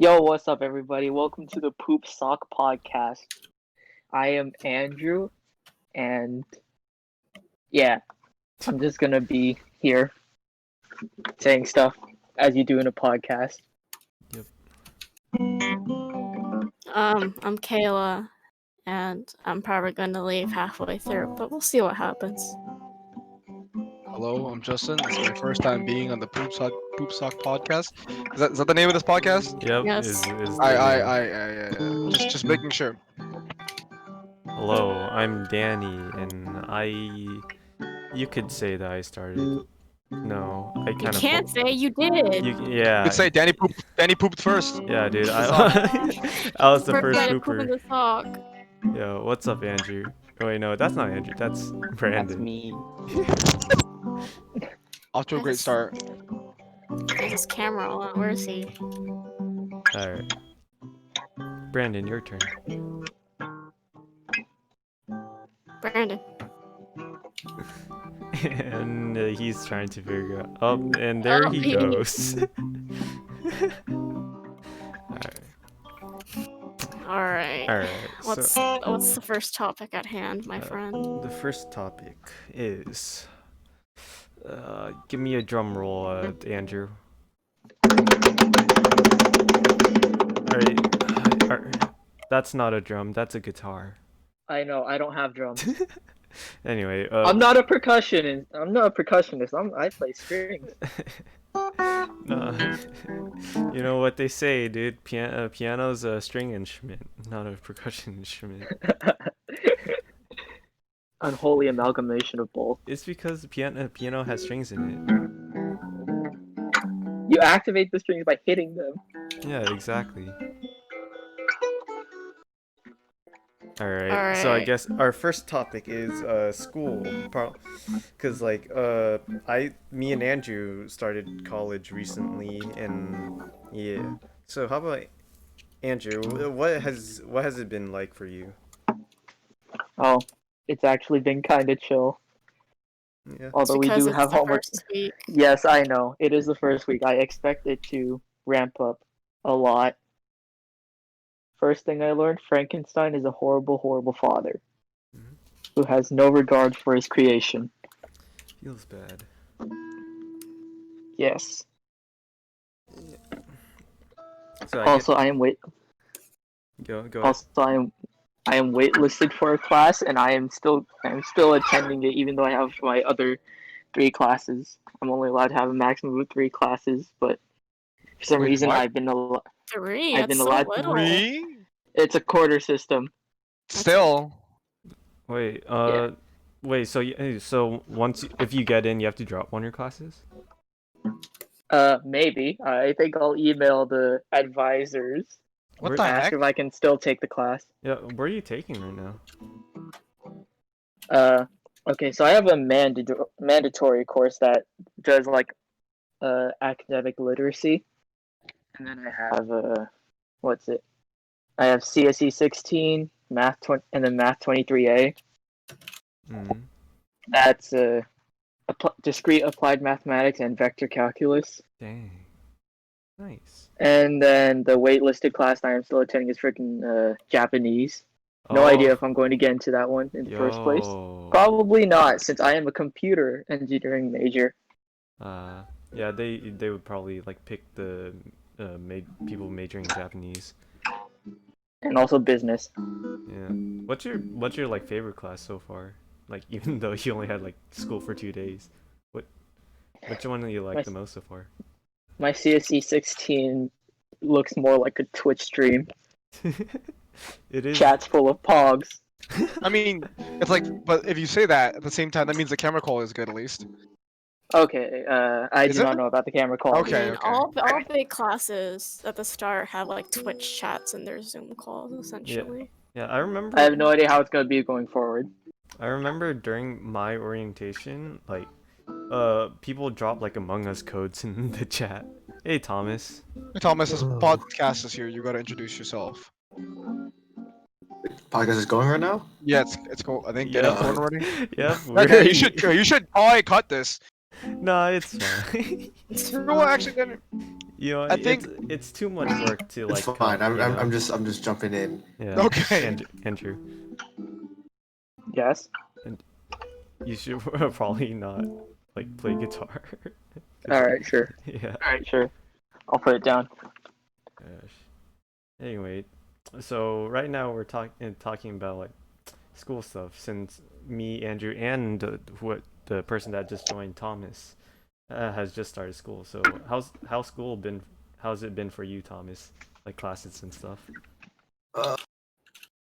Yo, what's up, everybody? Welcome to the Poopsock podcast. I am Andrew, and yeah, I'm just gonna be here saying stuff as you do in a podcast. Yep. I'm Kayla, and I'm probably gonna leave halfway through, but we'll see what happens. Hello, I'm Justin. It's my first time being on the Poopsock podcast. Is that the name of this podcast? Yep. Yes. Is the I just making sure. Hello, I'm Danny, and you could say that I started. No, I You kind of. can't say you did. Yeah. You could say Danny pooped first. Yeah, dude. Sock. I was the First first guy to poop in pooper. the sock. Yo, what's up, Andrew? Oh wait, no, that's not Andrew. That's Brandon. That's me. Off to a great start. There's his camera on. Where is he? Alright. Brandon, your turn. Brandon. And he's trying to figure out. Oh, and there he goes. Alright. Alright. What's the first topic at hand, my friend? The first topic is. Give me a drum roll, Andrew. Alright. That's not a drum, that's a guitar. I know I don't have drums. Anyway, I'm not a percussionist. I play strings. No. You know what they say, dude. Piano's a string instrument, not a percussion instrument. Unholy amalgamation of both. It's because the piano has strings in You activate the strings by hitting them. it. Yeah, exactly. Alright, so I guess our first topic is school, because like me and Andrew started college recently, and yeah. So how about Andrew? What has it been like for you? Oh, it's actually been kind of chill. Yeah. Although we Because do it's have the homework. first week. Yes, I know. It is the first week. I expect it to ramp up a lot. First thing I learned, Frankenstein is a horrible, horrible father who has no regard for his creation. Feels bad. Yes. So I am go also I am waitlisted for a class, and I am still attending it, even though I have my other 3 classes. I'm only allowed to have a maximum of 3 classes, but for some reason what? I've been allowed. 3? I've That's been so allowed little. 3? It's a quarter system. Still. Wait, Yeah. wait. So if you get in, you have to drop one of your classes. Maybe. I think I'll email the advisors. What the Ask heck? if I can still take the class. Yeah, where are you taking right now? Okay, so I have a mandatory course that does like academic literacy, and then I have I have CSE 16, math 20, and then math 23A. Mm. That's discrete applied mathematics and vector calculus. Dang. Nice. And then the waitlisted class I am still attending is freaking Japanese. No idea if I'm going to get into that one in the first place. Probably not, since I am a computer engineering major. Yeah, they would probably like pick the people majoring in Japanese. And also business. Yeah. What's your like favorite class so far? Like even though you only had like school for 2 days, which one do you like the most so far? My CSE 16 looks more like a Twitch stream. It is. Chat's full of pogs. I mean, it's like, but if you say that at the same time, that means the camera quality is good at least. Okay, I do not know about the camera quality. Okay. And all big classes at the start have like Twitch chats in their Zoom calls, essentially. Yeah, I remember. I have no idea how it's going to be going forward. I remember during my orientation, like, people dropped like Among Us codes in the chat. Hey, Thomas. Hey, Thomas, this podcast is here. You gotta introduce yourself. Podcast is going right now? Yeah, it's cool. I think Yeah. getting recorded already. Yeah. Okay, you should probably cut this. No, it's fine. Well, actually, then I think it's too much work to It's like fine. cut. You know? I'm just jumping in. Yeah. Okay. Andrew, Yes. and you should probably not like play guitar. 'Cause, All right, sure. yeah. All right, sure. I'll put it down. Gosh. Anyway, so right now we're talking about like school stuff since me, Andrew, and the person that just joined, Thomas, has just started school. So how's school been? How's it been for you, Thomas? Like classes and stuff. Uh,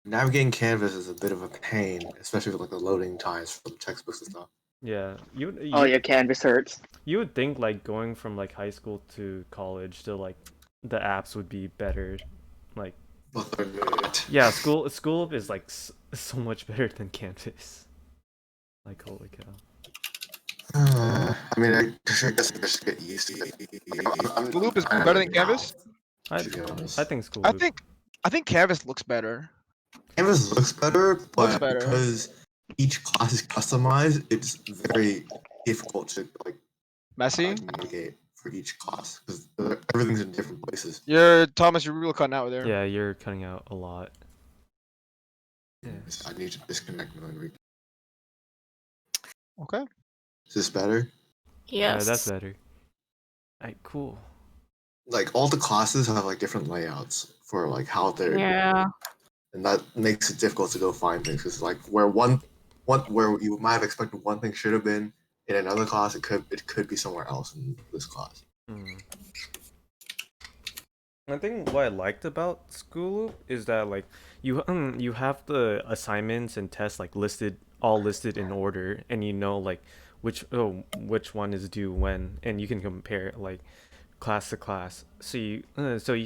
Navigating Canvas is a bit of a pain, especially with like the loading times for the textbooks and stuff. Yeah, Oh yeah, Canvas hurts. you would think like going from like high school to college to like the apps would be better. Like But they're not. yeah, school is like so much better than Canvas. Like holy cow. I mean, I guess I just get used to it. the loop is better than Canvas. I To be honest. I think school. I think Canvas looks better. Canvas looks better, but better. because each class is customized, it's very difficult to like Messy. navigate for each class because everything's in different places. Thomas, you're real cutting out there. Yeah, you're cutting out a lot. Yeah. I need to disconnect my memory. Okay. Is this better? Yeah, Yes. that's better. Alright, cool. Like all the classes have like different layouts for like how they're, Yeah. and that makes it difficult to go find things. Because like where one where you might have expected one thing should have been in another class, it could be somewhere else in this class. Mm. I think what I liked about School Loop is that like you have the assignments and tests like listed in order, and you know like which one is due when, and you can compare like class to class. So you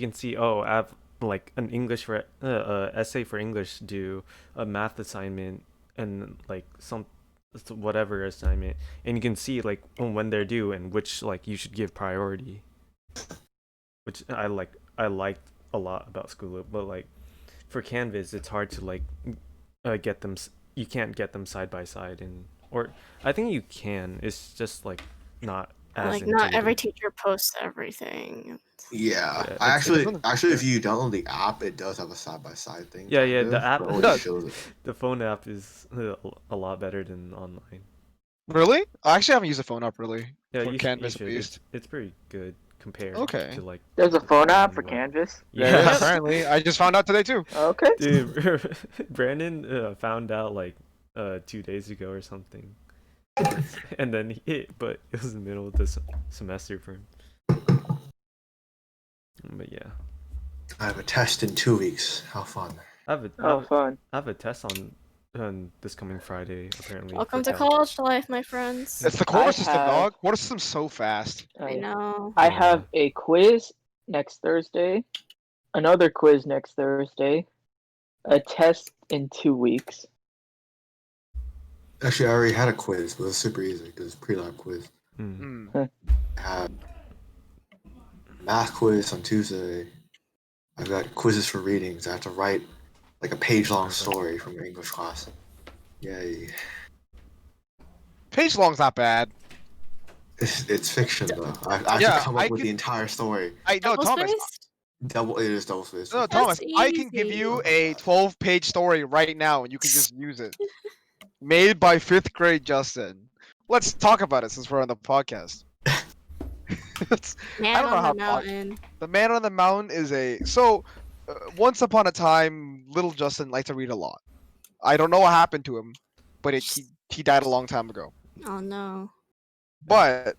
can see, oh, I have like an English for essay for English due, a math assignment, and like some whatever assignment, and you can see like when they're due and which like you should give priority, which I liked a lot about School Loop. But like for Canvas, it's hard to like get them. You can't get them side by side, and or I think you can. It's just like not as Like not every intuitive. teacher posts everything. Yeah, Yeah, I it's- actually if you download the app, it does have a side by side thing. Yeah, kind yeah, of, the app but it does. always shows it. the phone app is a lot better than online. Really? I actually haven't used a phone app really. Yeah, For you Canvas should. at least. It's pretty good compared Okay. to like There's a phone app for one. Canvas. Yeah. There is, apparently. I just found out today too. Okay. Dude, Brandon found out like 2 days ago or something, and then but it was the middle of the semester for him. But yeah, I have a test in 2 weeks. How fun! I have Oh, fun. I have a test on this coming Friday apparently. Welcome for to Cal. college life, my friends. It's the quarter I system, have- dog. Quarter system's so fast. I know. I Yeah. have a quiz next Thursday, another quiz next Thursday, a test in 2 weeks. Actually, I already had a quiz, but it was super easy because it's pre-lab quiz. Mm. Mm. I had math quiz on Tuesday. I've got quizzes for readings. I have to write like a page-long story from your English class. Yay! Page long's not bad. It's fiction though. I have Yeah, to come up I with could- the entire story. I know, Thomas. Double-spaced? It is double-spaced. No, That's Thomas. I can give easy. you a 12-page story right now, and you can just use it. Made by 5th grade Justin. Let's talk about it since we're on the podcast. Man don't know on how the mountain. The Man on the Mountain is once upon a time, little Justin liked to read a lot. I don't know what happened to him, but he died a long time ago. Oh no. But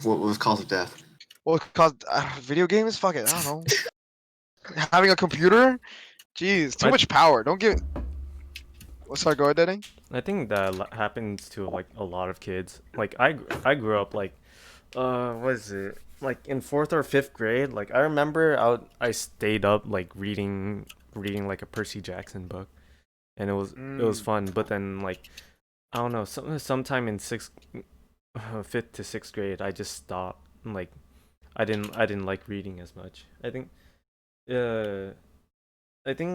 What was cause of death? well, cause video games, fuck it, I don't know. Having a computer, jeez, too I- much power. Don't give. Sorry, go ahead, Danny. I think that happens to like a lot of kids. Like I grew up like what is it? Like in 4th or 5th grade. Like I remember I stayed up like reading like a Percy Jackson book, and it was fun. But then like I don't know, sometime in 5th to 6th grade, I just stopped. Like I didn't like reading as much. I think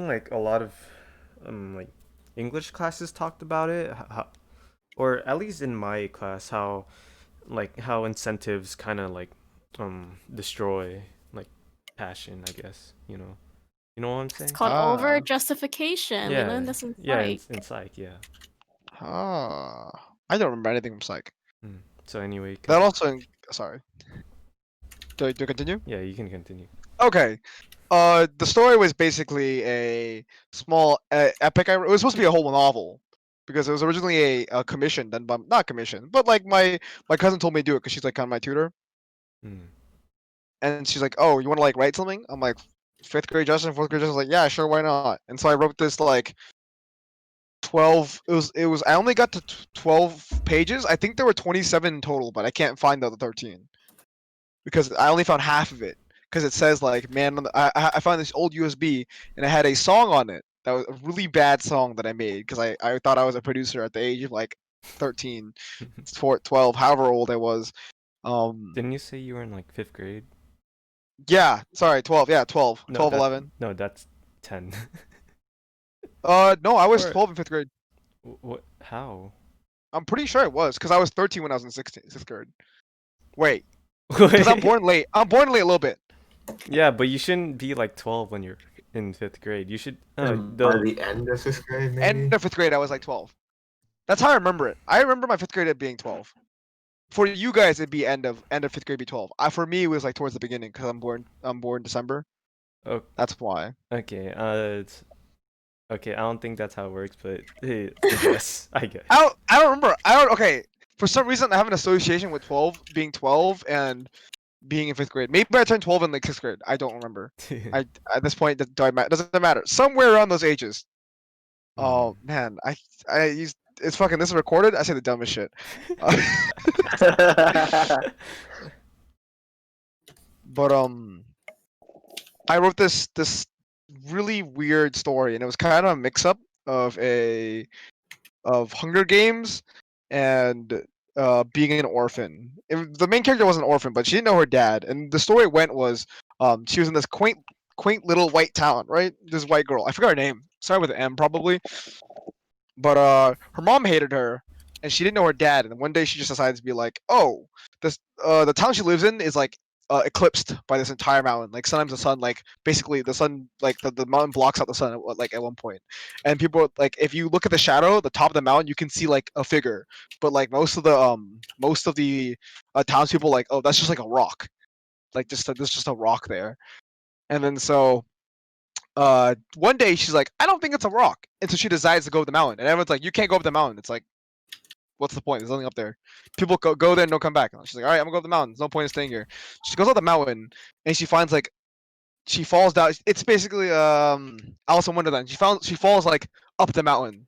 like a lot of like English classes talked about it, or at least in my class, how incentives kind of like destroy like passion, I guess. You know what I'm saying? It's called Ah. over justification. We Yeah, learned this in yeah, psych. in psych, yeah. Ah. I don't remember anything from Psych. So anyway, That also. Sorry. Do I continue? yeah, you can continue. Okay. The story was basically a small epic. It was supposed to be a whole novel because it was originally a commission done by not commission, but like my cousin told me to do it because she's like kind of my tutor, Mm. and she's like, "Oh, you want to like write something?" I'm like, "Fifth grade Justin, fourth grade Justin." Like, "Yeah, sure, why not?" And so I wrote this like 12. It was. I only got to 12 pages. I think there were 27 in total, but I can't find the other 13 because I only found half of it. Because it says like, man, I found this old USB and it had a song on it that was a really bad song that I made because I thought I was a producer at the age of like 13, 12, however old I was. Didn't you say you were in like 5th grade? Yeah, sorry, 12. Yeah, 12, No, 12, 11. No, that's 10. No, I was Or 12 in 5th grade. what? How? I'm pretty sure it was because I was 13 when I was in 6th grade. Wait, because I'm born late. I'm born late a little bit. Yeah, but you shouldn't be like 12 when you're in 5th grade. You should. And by the end of 5th grade, maybe. End of 5th grade, I was like 12. That's how I remember it. I remember my 5th grade at being 12. For you guys, it'd be end of 5th grade, be 12. For me, it was like towards the beginning because I'm born December. Oh, That's why. okay. Okay. I don't think that's how it works, but I guess. I guess. I don't remember. Okay. For some reason, I have an association with 12 being 12 and being in 5th grade. Maybe I turned 12 in like 6th grade. I don't remember. At this point, doesn't matter. Somewhere around those ages. Oh man, I used it's fucking. This is recorded. I say the dumbest shit. But I wrote this really weird story, and it was kind of a mix up of Hunger Games and being an orphan. The main character was an orphan, but she didn't know her dad. And the story was she was in this quaint little white town, right? This white girl. I forgot her name. Started with an M probably. But her mom hated her, and she didn't know her dad. And one day she just decided to be like, "Oh, this the town she lives in is like eclipsed by this entire mountain. Like sometimes the sun, like basically the sun, like the mountain blocks out the sun like at one point. And people like if you look at the shadow, the top of the mountain, you can see like a figure. But like most of the townspeople like, oh, that's just like a rock. Like there's just a rock there. And then so one day she's like, I don't think it's a rock, and so she decides to go up the mountain, and everyone's like, you can't go up the mountain. It's like, what's the point? There's nothing up there. People go there and don't come back. She's like, all right, I'm gonna go up the mountain. There's no point in staying here. She goes up the mountain and she finds like she falls down. It's basically Alice in Wonderland. She falls like up the mountain,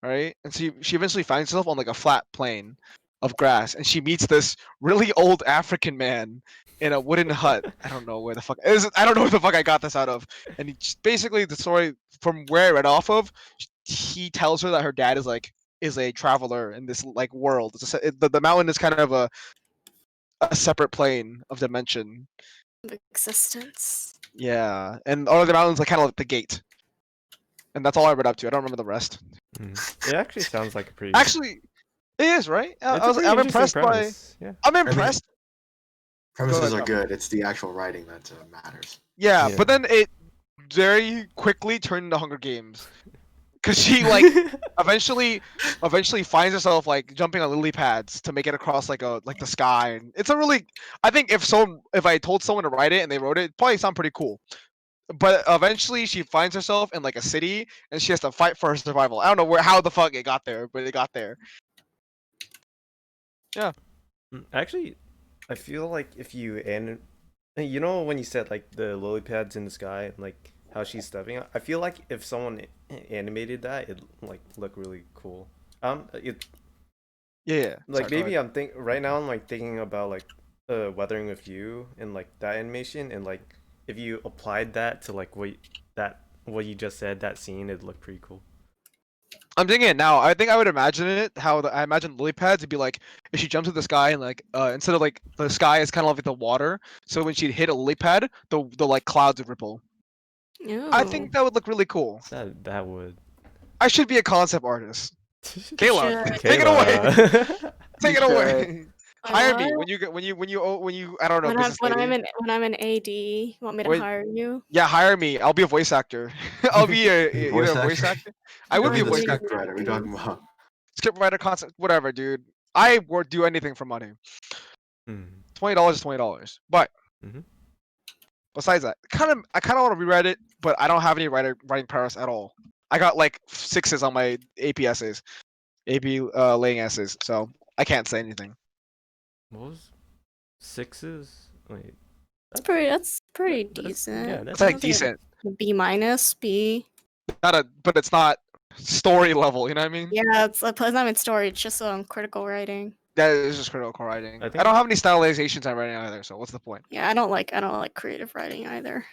right? And she eventually finds herself on like a flat plain of grass, and she meets this really old African man in a wooden hut. I don't know where the fuck I don't know where the fuck I got this out of. And basically the story from where I read off of, he tells her that her dad is a traveler in this like world. The mountain is kind of a separate plane of dimension. Existence. Yeah, and all of the mountains like kind of like the gate. And that's all I read up to. I don't remember the rest. It actually sounds like a pretty. Actually, it is right. It's a pretty I'm interesting impressed premise. Yeah. I'm mean, impressed. Premises ahead, are good. It's the actual writing that matters. Yeah, Yeah. but then it very quickly turned into Hunger Games. Cause she like eventually finds herself like jumping on lily pads to make it across like the sky, and it's a really I think if I told someone to write it and they wrote it, it'd probably sound pretty cool. But eventually she finds herself in like a city and she has to fight for her survival. I don't know how the fuck it got there, but it got there. Yeah. Actually, I feel like if you you know when you said like the lily pads in the sky and like how she's stepping, I feel like if someone animated that, it'd like look really cool. It Yeah. like Sorry, maybe I'm right now I'm like thinking about like Weathering with You and like that animation, and like if you applied that to like what you just said, that scene, it'd look pretty cool. I'm thinking it now. I think I would imagine it how I imagine lily pads would be like if she jumps to the sky and like instead of like the sky is kind of like the water, so when she'd hit a lily pad, the like clouds would ripple. I think that would look really cool. That would. I should be a concept artist. Kayla, Should. take it away. Take it You away. Hire me what? when you I don't know, business lady. When I'm an AD, you want me to Wait. hire you? Yeah, hire me. I'll be a voice actor. I'll be either a voice actor. I would Don't be a need the voice Doing script actor, writer. We're talking about. script writer, concept, whatever, dude. I would do anything for money. Mm. $20 is $20. But Mhm. besides that, I kind of want to rewrite it, but I don't have any writing prowess at all. I got like 6s on my AP essays, AP laying essays, so I can't say anything. What was 6s? Wait, That's pretty that's, decent. yeah, It's that's like Nothing- decent, B minus, B. but it's not story level. You know what I mean? Yeah, it's not even story. It's just critical writing. That is just critical writing. I I, think- don't have any stylizations on writing either, so what's the point? Yeah, I don't like creative writing either.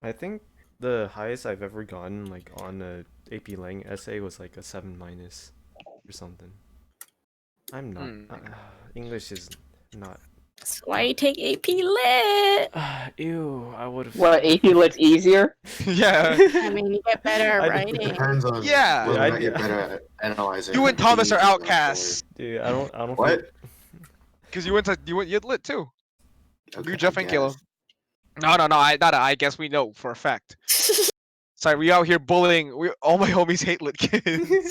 I think the highest I've ever gotten like on a AP Lang essay was like a 7 minus or something. I'm not. English is not. That's why you take AP Lit. Ew, I would have. What, AP Lit's easier? Yeah. I mean, you get better at I- It writing. depends on Yeah. whether or I- not you're better at analyzing. You and Thomas are themes or outcasts Dude, I don't. What? because you had lit too. Okay, You, Jeff, I and Kayla. guess. No. I guess we know for a fact. Sorry, we out here bullying. All my homies hate lit kids.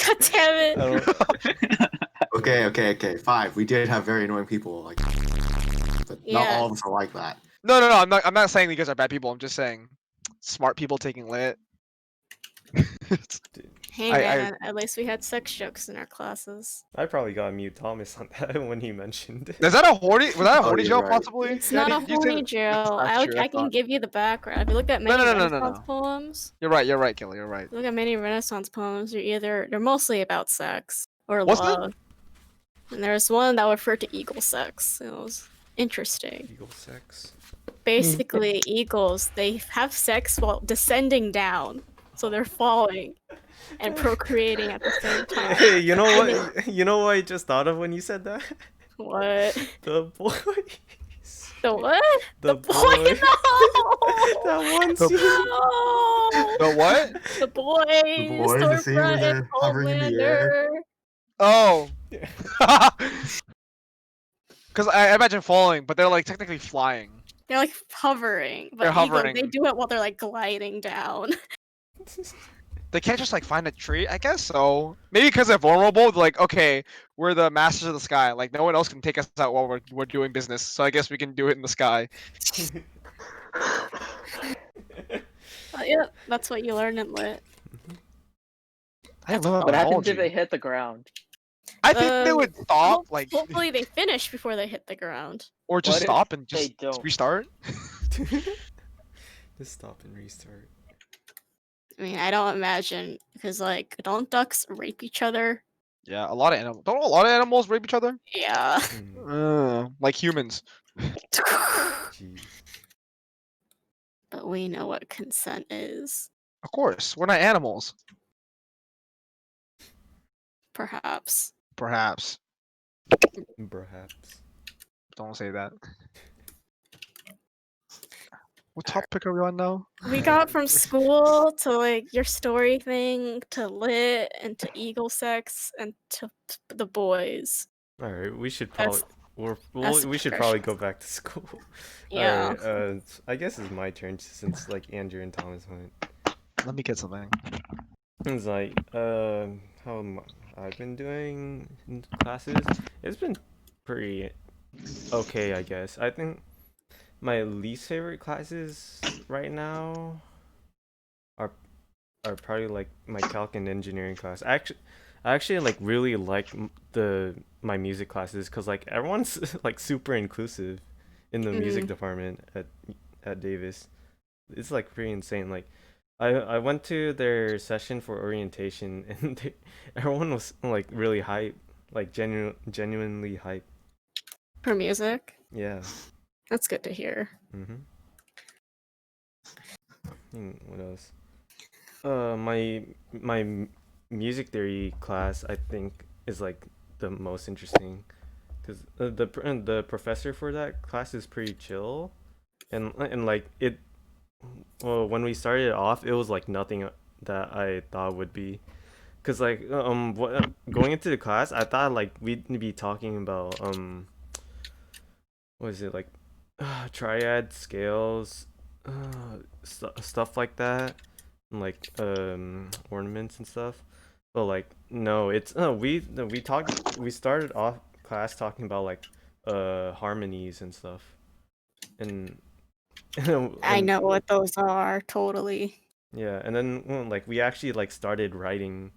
God damn I it. don't. Okay. 5. We did have very annoying people, like, but not Yeah. all of us are like that. No. I'm not saying you guys are bad people. I'm just saying smart people taking lit. Hey I- man, at least we had sex jokes in our classes. I probably got mute Thomas on that when he mentioned. Is that a horny? Was that a Oh, horny you're joke right. possibly? It's not a Daddy? You said- horny jail. That's true, I can thought- give you the background. If you look at No, many no. Renaissance poems, You're right, Kayla. You're right. if you look at many Renaissance poems, they're mostly about sex or What's that? love. And there's one that referred to eagle sex. It was interesting. Eagle sex. Basically, eagles they have sex while descending down, so they're falling and procreating at the same time. Hey, you know And what? You know what I just thought of when you said that? What? The boys. The what? The boy? boy. No! That one The- scene. No! The what? The boy, The boy, the scene where storefront, and they're hovering in the air. Homelander. Oh. Yeah. Because I imagine falling, but they're like technically flying. They're like hovering, but They're eagles, hovering. they do it while they're like gliding down. They can't just like find a tree, I guess so. Maybe because they're vulnerable, they're like, okay, we're the masters of the sky. Like no one else can take us out while we're doing business. So I guess we can do it in the sky. Yeah, that's what you learn in lit. I didn't know What happens biology. if they hit the ground? I think they would stop, like, Hopefully they finish before they hit the ground. or just What if stop and they just don't? restart. Just stop and restart. I mean, I don't imagine because like don't ducks rape each other? Yeah, a lot of animals. Don't a lot of animals rape each other? Yeah. Like humans. Jeez. But we know what consent is. Of course, we're not animals. Perhaps. Perhaps. Perhaps. Don't say that. What topic are we on now? We got from school to like your story thing to lit and to eagle sex and to the boys. All right, we should That's- probably that's we should probably go back to school. Yeah. Alright, I guess it's my turn since like Andrew and Thomas went. Let me get something. It's like how I've been doing in classes. It's been pretty okay, I guess. I think my least favorite classes right now are probably like my calc and engineering class. I actually like really like my music classes because like everyone's like super inclusive in the music department at Davis. It's like pretty insane. Like I went to their session for orientation and everyone was like really hype, like genuinely hype. For music. Yeah. That's good to hear. What else? My music theory class I think is like the most interesting because the professor for that class is pretty chill, and like it. Well, when we started off, it was like nothing that I thought would be, cause like going into the class, I thought like we'd be talking about what is it like triad scales, stuff like that, and like ornaments and stuff. But like no, it's no we started off class talking about like harmonies and stuff, and I and know what those are, totally. yeah, and then like we actually like started writing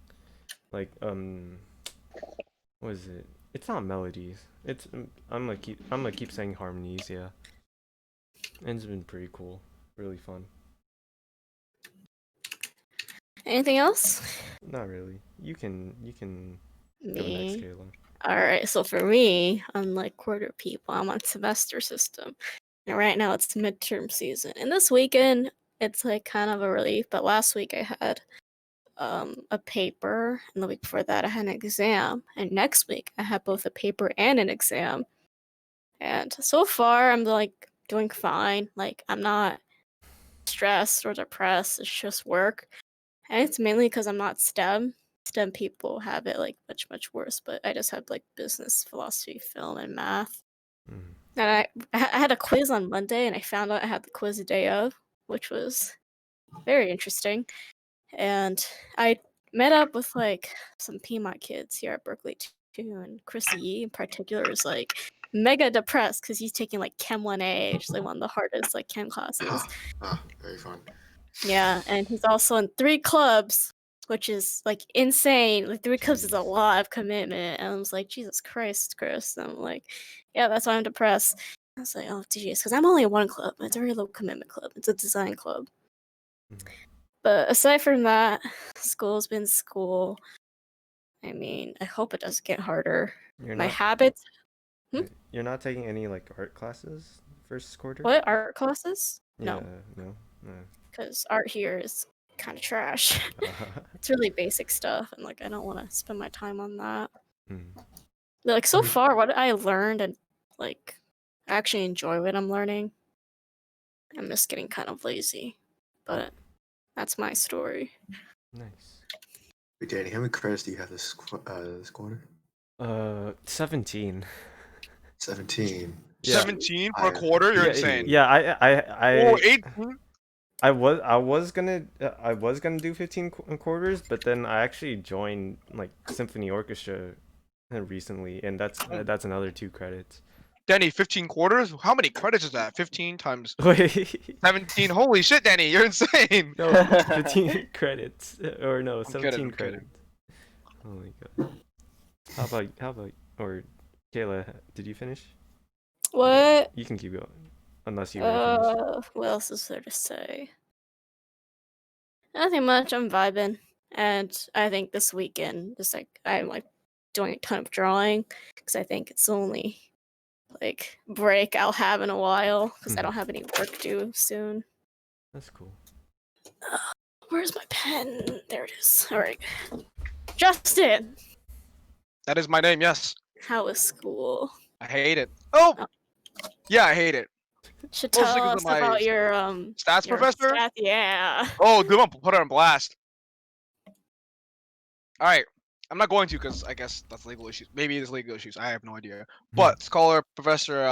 like what is it? It's not melodies. It's I'm gonna keep saying harmonies. Yeah, and it's been pretty cool, really fun. Anything else? Not really. You can go next, Me. Kayla. Alright, so for me, unlike quarter people, I'm on semester system. And right now it's midterm season. And this weekend, it's like kind of a relief, but last week I had a paper, and the week before that I had an exam. And next week I have both a paper and an exam. And so far I'm like doing fine. Like I'm not stressed or depressed. It's just work. And it's mainly because I'm not STEM. STEM people have it like much worse, but I just have like business, philosophy, film, and math. Mm. And I had a quiz on Monday, and I found out I had the quiz the day of, which was very interesting. And I met up with like some Piedmont kids here at Berkeley too, and Chris Yee in particular is like mega depressed because he's taking like Chem 1A, which is like one of the hardest like chem classes. Very fun. Yeah, and he's also in 3 clubs, which is like insane. Like 3 clubs is a Jeez. lot of commitment. And I was like, Jesus Christ, Chris. And I'm like, yeah, that's why I'm depressed. I was like, oh, geez, because I'm only in 1 club. It's a very low commitment club. It's a design club. Mm. But aside from that, school's been school. I mean, I hope it doesn't get harder. You're My not habits. you're not taking any like art classes first quarter? What? Art classes? Yeah, No, no. because art here is kind of trash. It's really basic stuff, and like I don't want to spend my time on that. Mm. Like so far, what I learned and like I actually enjoy what I'm learning. I'm just getting kind of lazy, but that's my story. Nice. Wait, Danny, how many credits do you have this quarter? 17. 17. Yeah. 17 for a Higher. quarter? You're Yeah, insane. yeah, Oh, 18? I was gonna do 15 quarters, but then I actually joined like symphony orchestra recently, and that's another 2 credits. Danny, 15 quarters? How many credits is that? 15 times Wait, 17? Holy shit, Danny, you're insane. no, 15 credits or no, I'm 17 kidding. credits. Oh my god. How about or Kayla, did you finish? What? You can keep going unless you already finished. What else is there to say? Nothing much. I'm vibing, and I think this weekend, just like I'm like doing a ton of drawing because I think it's the only like break I'll have in a while because I don't have any work due soon. That's cool. Where's my pen? There it is. All right, Justin, That is my name, yes. how was school? I hate it. Oh! Oh. Yeah, I hate it. Should Mostly tell 'cause of us my about your Stats your professor? stats. Yeah. Oh, dude, I'm gonna put her on blast. Alright. I'm not going to because I guess that's legal issues. Maybe it's legal issues. I have no idea. But scholar Professor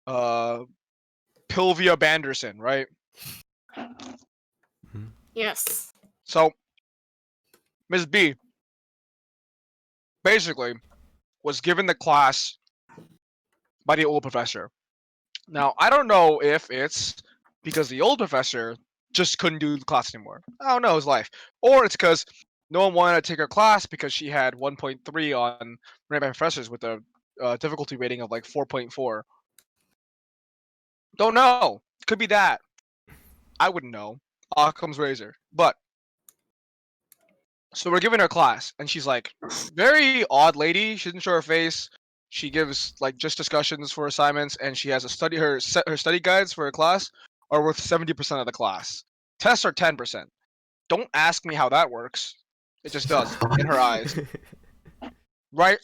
Pilvia Banderson, right? Yes. So Ms. B basically was given the class by the old professor. Now, I don't know if it's because the old professor just couldn't do the class anymore. I don't know his life. Or it's because no one wanted to take her class because she had 1.3 on Ranked by Professors with a difficulty rating of like 4.4. Don't know. Could be that. I wouldn't know. Occam's razor. But so we're giving her class, and she's like, very odd lady. She doesn't show her face. She gives like just discussions for assignments, and she has her study guides for her class are worth 70% of the class. Tests are 10%. Don't ask me how that works. It just does in her eyes, right?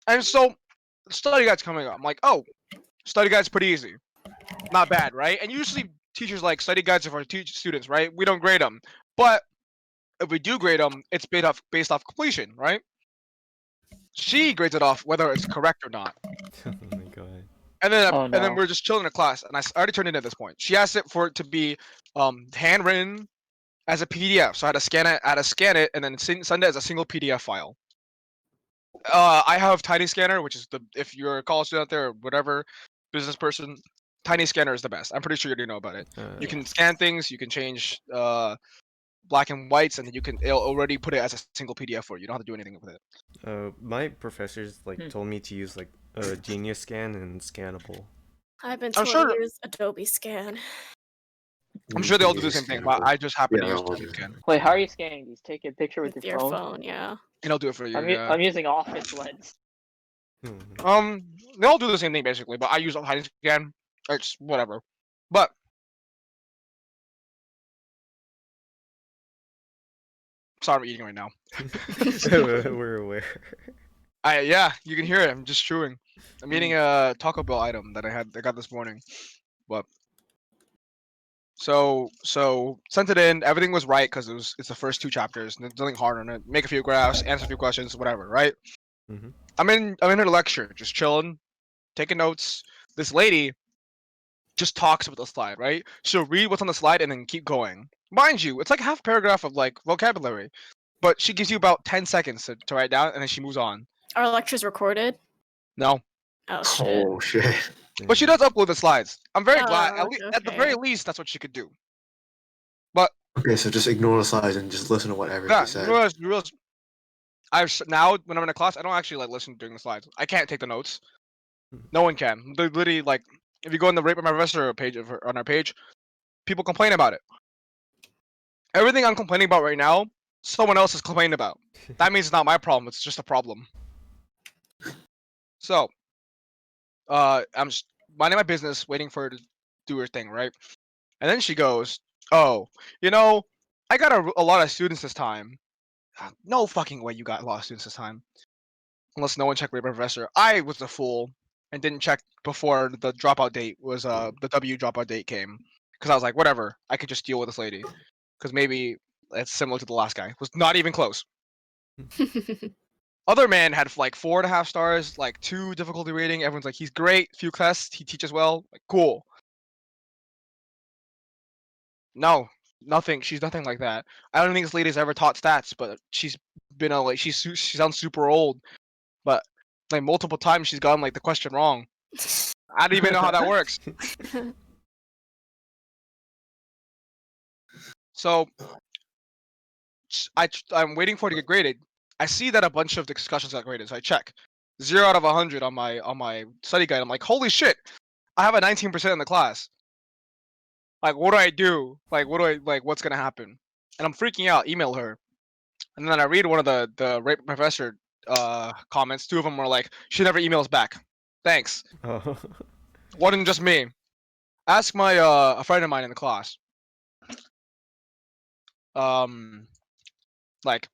And so study guide's coming up. I'm like, oh, study guide's pretty easy, not bad, right? And usually teachers like study guides are for students, right? We don't grade them, but if we do grade them, it's based off completion, right? She grades it off whether it's correct or not. Oh my god. And then Oh, and then no. we're just chilling in class, and I already turned it in at this point. She asked it for it to be handwritten as a PDF, so I had to scan it. And then send it as a single PDF file. I have Tiny Scanner, which is if you're a college student out there or whatever business person, Tiny Scanner is the best. I'm pretty sure you already know about it. You can scan things, you can change black and whites, and then it'll already put it as a single PDF for you. You don't have to do anything with it. My professors told me to use Genius Scan and Scannable. I've been I'm told to sure- use Adobe Scan. I'm sure they all do the same thing, but I just happen to Yeah, use I'll Tiny do Scan. Wait, how are you scanning these? Take a picture with, With your phone, yeah. And I'll do it for you. I'm using Office Lens. They all do the same thing basically, but I use Tiny Scan. It's whatever. But sorry, I'm eating right now. We're aware. Yeah, you can hear it. I'm just chewing. I'm eating a Taco Bell item that I got this morning. But so sent it in. Everything was right because it's the first 2 chapters. Nothing hard on it. Make a few graphs, answer a few questions, whatever. Right. Mhm. I'm in her lecture, just chilling, taking notes. This lady just talks with the slide. Right. She'll read what's on the slide and then keep going. Mind you, it's like half a paragraph of vocabulary, but she gives you about 10 seconds to write down, and then she moves on. Our lecture's recorded. No. Oh shit. Oh shit. But she does upload the slides. I'm very Oh, glad. At the very okay. least, that's what she could do. Okay, so just ignore the slides and just listen to whatever Yeah, she said. you realize now when I'm in a class, I don't actually listen during the slides. I can't take the notes. No one can. They literally if you go on the Rate My Professor page on our page, people complain about it. Everything I'm complaining about right now, someone else is complaining about. That means it's not my problem. It's just a problem. So, I'm just minding my business, waiting for her to do her thing, right? And then she goes, "Oh, I got a lot of students this time." No fucking way you got a lot of students this time. Unless no one checked Rate My Professor. I was a fool and didn't check before the dropout date was the W dropout date came. Because I was like, whatever, I could just deal with this lady. Because maybe it's similar to the last guy. Was not even close. Other man had 4.5 stars, 2 difficulty rating. Everyone's like, he's great, few tests, he teaches well. Cool. No, nothing. She's nothing like that. I don't think this lady's ever taught stats, but she's been she sounds super old, but multiple times she's gotten the question wrong. I don't even know how that works. So I'm waiting for it to get graded. I see that a bunch of discussions got graded, so I check 0 out of 100 on my study guide. I'm like, holy shit, I have a 19% in the class. What do I do? What's gonna happen? And I'm freaking out. Email her, and then I read one of the Rate Professor comments. 2 of them were like, she never emails back. Thanks. Oh. Wasn't just me. Ask my a friend of mine in the class.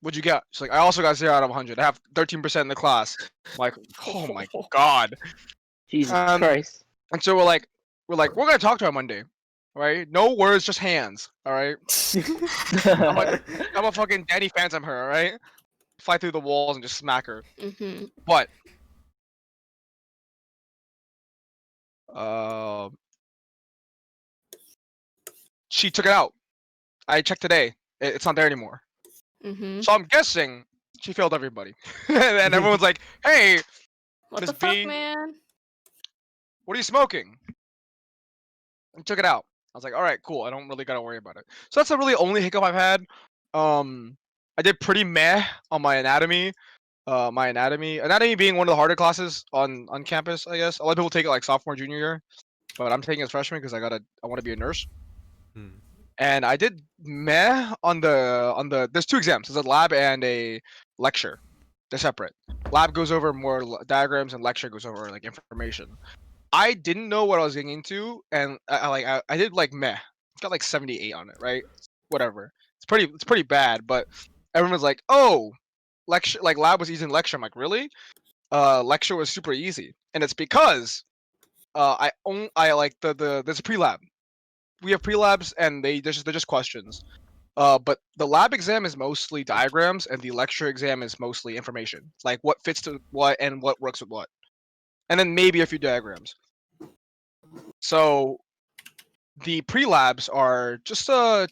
What'd you get? She's like, I also got 0 out of 100. I have 13% in the class. I'm like, oh my god. Jesus Christ. And so we're gonna talk to her Monday, right? No words, just hands. All right. I'm a fucking Danny Phantom her. All right. Fly through the walls and just smack her. Mhm. But she took it out. I checked today. It's not there anymore. Mhm. So I'm guessing she failed everybody. And everyone's like, hey, What Miss the fuck, B, man? what are you smoking? And took it out. I was like, all right, cool. I don't really gotta worry about it. So that's the really only hiccup I've had. I did pretty meh on my anatomy. Anatomy being one of the harder classes on campus, I guess. A lot of people take it sophomore, junior year, but I'm taking it as freshman because I want to be a nurse. And I did meh on the. There's 2 exams. There's a lab and a lecture. They're separate. Lab goes over more diagrams, and lecture goes over information. I didn't know what I was getting into, and I did meh. It's got 78 on it, right? Whatever. It's pretty bad, but everyone's like, oh, lecture lab was easy in lecture. I'm like, really? Lecture was super easy, and it's because there's a pre-lab. We have pre-labs, and they're just questions. But the lab exam is mostly diagrams, and the lecture exam is mostly information, what fits to what and what works with what, and then maybe a few diagrams. So the pre-labs are just the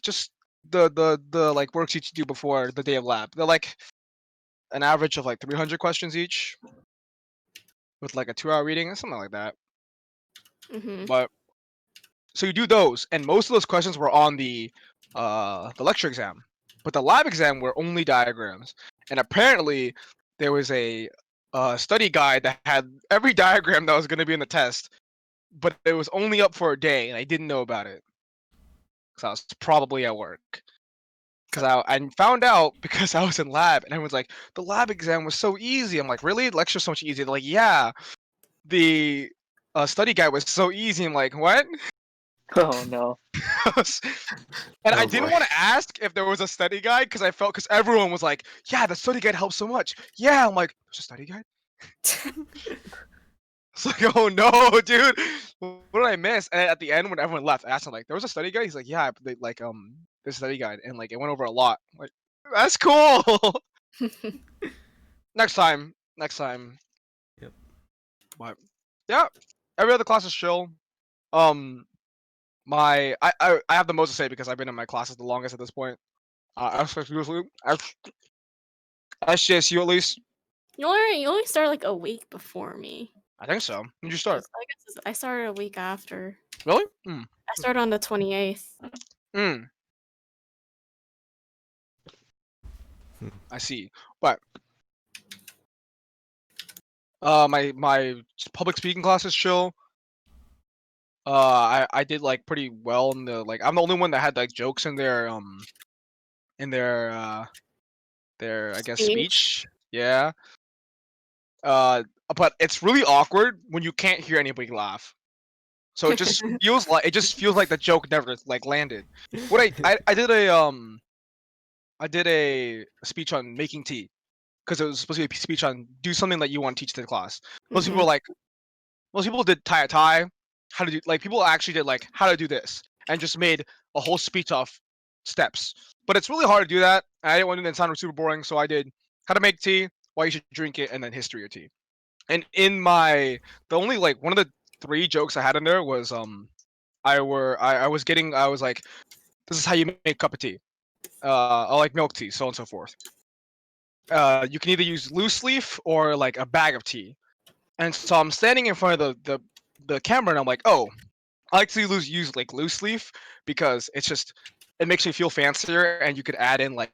like worksheets you do before the day of lab. They're like an average of like 300 questions each, with like a 2-hour reading, something like that. Mm-hmm. But so you do those, and most of those questions were on the lecture exam, but the lab exam were only diagrams. And apparently, there was a study guide that had every diagram that was going to be in the test, but it was only up for a day, and I didn't know about it because I was probably at work. Because I found out because I was in lab, and everyone's like, the lab exam was so easy. I'm like, really? Lecture's so much easier. They're like, yeah. The study guide was so easy. I'm like, what? Oh no. And I Oh didn't boy. want to ask if there was a study guide because I felt because everyone was like, yeah, the study guide helps so much. Yeah, I'm like, there's a study guide? It's like, oh no, dude, what did I miss? And at the end, when everyone left, I asked him like, there was a study guide. He's like, yeah, they, like there's a study guide, and like it went over a lot. I'm like, that's cool. Next time. Yep. But yeah, every other class is chill. I have the most to say because I've been in my classes the longest at this point. SJSU at least. You only start like a week before me. I think so. When did you start? 'Cause I guess I started a week after. Really? I started on the 28th. I see. But my public speaking class is chill. I did like pretty well in the like I'm the only one that had like jokes in their I guess speech. Yeah. But it's really awkward when you can't hear anybody laugh. So it just feels like the joke never like landed. What I did a speech on making tea because it was supposed to be a speech on do something that you want to teach to the class. Most people were like, most people did tie, how to do like people actually did like how to do this and just made a whole speech off steps. But it's really hard to do that. I didn't want to do that, it sounded super boring, so I did how to make tea, why you should drink it, and then history of tea. And in the only like one of the 3 jokes I had in there was I was like, this is how you make a cup of tea. I like milk tea, so on and so forth. You can either use loose leaf or like a bag of tea. And so I'm standing in front of the camera and I'm like, oh, I like to use like loose leaf because it makes me feel fancier and you could add in like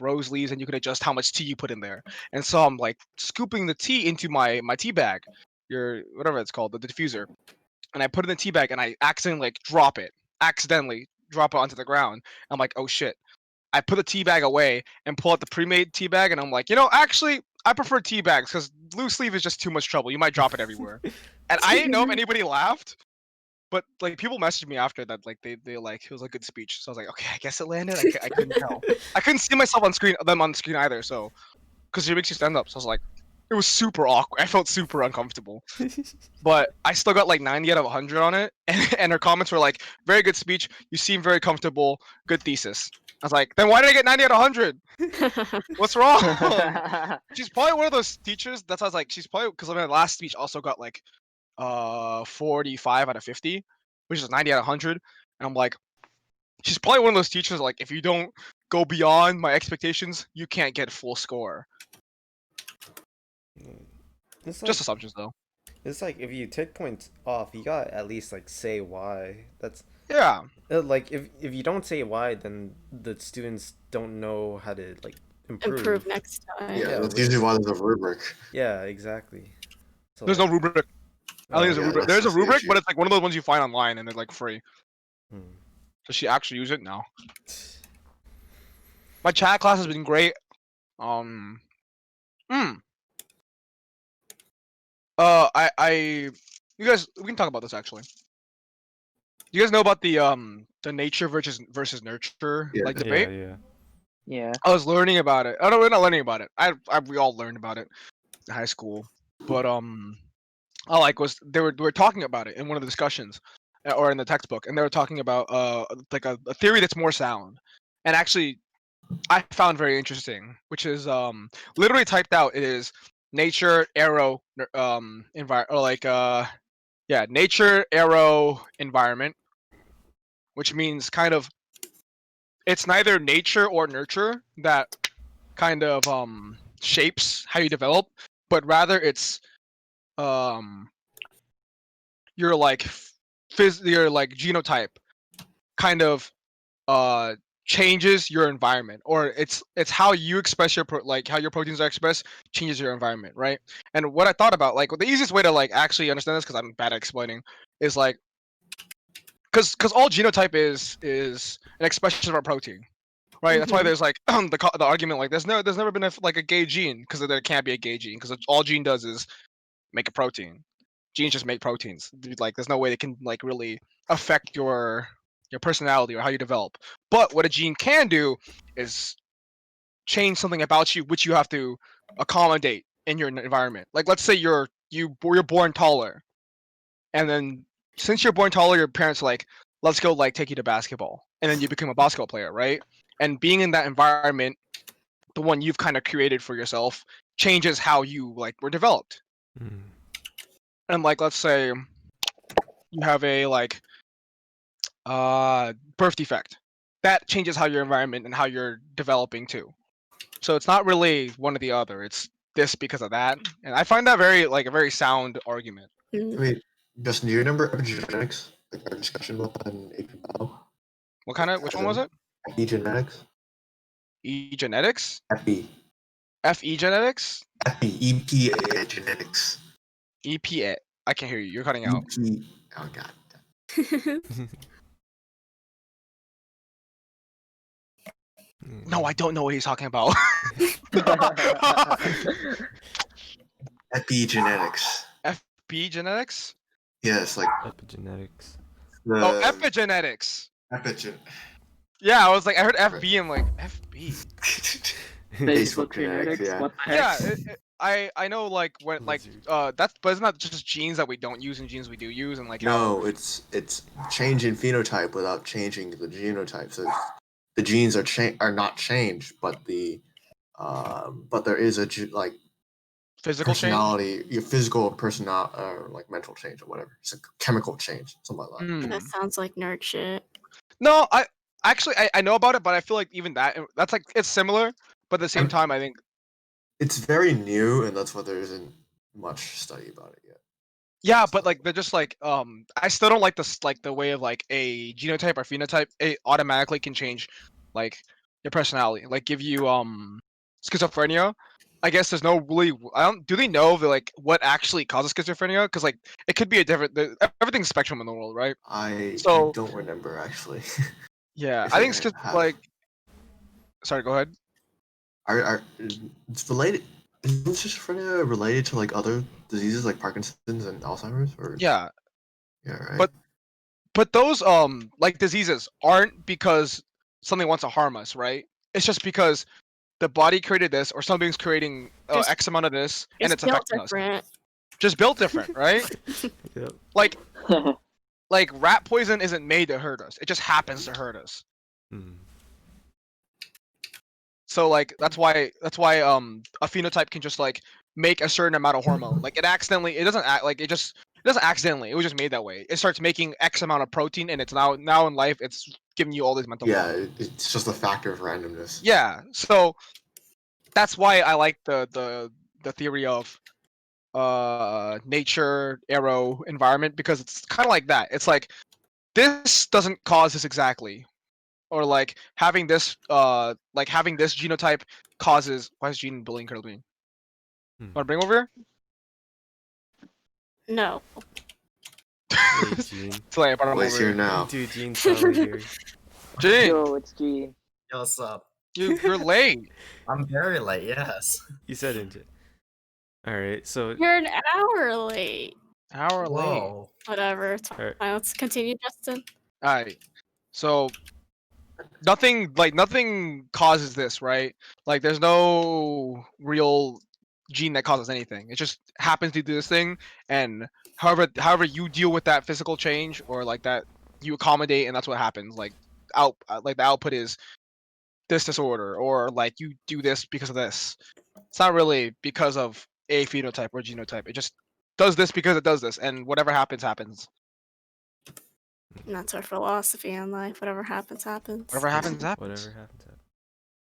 rose leaves and you could adjust how much tea you put in there. And so I'm like scooping the tea into my tea bag, your whatever it's called, the diffuser. And I put it in the tea bag and I accidentally drop it onto the ground. I'm like, oh shit. I put the tea bag away and pull out the pre-made tea bag and I'm like, actually, I prefer tea bags because loose leaf is just too much trouble. You might drop it everywhere. And I didn't know if anybody laughed, but like people messaged me after that, like they like it was a good speech. So I was like, okay, I guess it landed. I couldn't tell. I couldn't see myself on screen, them on screen either. So because it makes you stand up. So I was like, it was super awkward. I felt super uncomfortable. But I still got like 90 out of 100 on it, and her comments were like, very good speech. You seem very comfortable. Good thesis. I was like, then why did I get 90 out of 100? What's wrong? She's probably one of those teachers. That's why I was like, she's probably because my last speech also got like 45 out of 50, which is 90 out of 100. And I'm like, she's probably one of those teachers like, if you don't go beyond my expectations, you can't get a full score. It's Just like, assumptions though. it's like if you take points off, you gotta at least like say why. That's Yeah. like if you don't say why, then the students don't know how to like Improve next time. Yeah, Yeah, that's which usually is- why there's a rubric. Yeah, exactly. So, There's no rubric. I think there's a yeah, rubric. that's There's a the rubric, issue. but it's like one of those ones you find online and they're like free. Hmm. Does she actually use it? No. My chat class has been great. You guys, we can talk about this actually. Do you guys know about the nature versus nurture Yeah. like debate? yeah. Yeah. I was learning about it. Oh no, we're not learning about it. We all learned about it in high school. But I like was they were talking about it in one of the discussions, or in the textbook, and they were talking about like a theory that's more sound, and actually I found very interesting, which is literally typed out. It is nature arrow environment or like nature, arrow, environment, which means kind of it's neither nature or nurture that kind of shapes how you develop, but rather it's um your like your like genotype kind of changes your environment, or it's how you express your like how your proteins are expressed changes your environment, right? And what I thought about, like, the easiest way to like actually understand this, because I'm bad at explaining, is like because all genotype is an expression of a protein, right? That's why there's like the argument like there's never been like a gay gene, because there can't be a gay gene, because all gene does is make a protein. Genes just make proteins. Like there's no way they can like really affect your personality or how you develop. But what a gene can do is change something about you, which you have to accommodate in your environment. Like let's say you're born taller, and then since you're born taller, your parents are like, let's go like take you to basketball, and then you become a basketball player, right? And being in that environment, the one you've kind of created for yourself, changes how you like were developed. Mm. And like let's say you have a like birth defect, that changes how your environment and how you're developing too. So it's not really one or the other, it's this because of that. And I find that very like a very sound argument. Wait, Justin, do you remember epigenetics? Like our discussion about that in AP Bio? Which one was it? Epigenetics? E-genetics? Epi. Fe genetics? EPA genetics. EPA. I can't hear you, you're cutting out. EP. Oh god. No, I don't know what he's talking about. Epigenetics. FB genetics? Yes, like Epigenetics. the Oh, epigenetics. epigen. Yeah, I was like, I heard FB, I'm like, FB. Facebook genetics. yeah. What the Yeah, heck? I know like when like Lizard. that's, but it's not just genes that we don't use and genes we do use, and like how No, it's changing phenotype without changing the genotype. So the genes are not changed, but there is a like physical change. personality, your physical personality, or like mental change or whatever. It's a chemical change, something like that. That sounds like nerd shit. No, I actually I know about it, but I feel like even that's like it's similar, but at the same time I think It's very new, and that's why there isn't much study about it yet. yeah, but like they're just like I still don't like this like the way of like a genotype or phenotype it automatically can change like your personality, like give you schizophrenia. I guess there's no really I don't do they know the, like what actually causes schizophrenia, because like it could be a different everything's spectrum in the world, right? I So don't remember actually. yeah, If I they think it's have. like sorry, go ahead. It's related? Is schizophrenia related to like other diseases like Parkinson's and Alzheimer's? Or Yeah, yeah, right. but those like diseases aren't because something wants to harm us, right? It's just because the body created this, or something's creating Just- X amount of this, and It's it's built affecting us. different. Just built different, right? Yep. Like rat poison isn't made to hurt us; it just happens to hurt us. Mm. So like that's why a phenotype can just like make a certain amount of hormone. Like it doesn't act like it doesn't accidentally. It was just made that way. It starts making X amount of protein, and it's now in life it's giving you all these mental. Yeah, it's just a factor of randomness. Yeah, so that's why I like the theory of nature, arrow, environment, because it's kind of like that. It's like this doesn't cause this exactly, or like having this genotype causes. Why is Gene bullying Curly? Want to bring him over here? No. Hey, Gene. So I brought him Boys over here here. now. Dude, Gene's finally here. Gene, Yo, it's Gene. Yo, what's up? you're late. I'm very late, yes. You said it. Alright, so You're an hour late. Hour late. Whoa. Whatever. It's Alright. fine. Let's continue, Justin. Alright. So nothing causes this, right? Like there's no real gene that causes anything. It just happens to do this thing, and however you deal with that physical change, or like that you accommodate, and that's what happens. Like the output is this disorder, or like you do this because of this. It's not really because of a phenotype or genotype. It just does this because it does this, and whatever happens, happens. And that's our philosophy in life. Whatever happens, happens. Whatever happens, happens. Whatever happens, happens.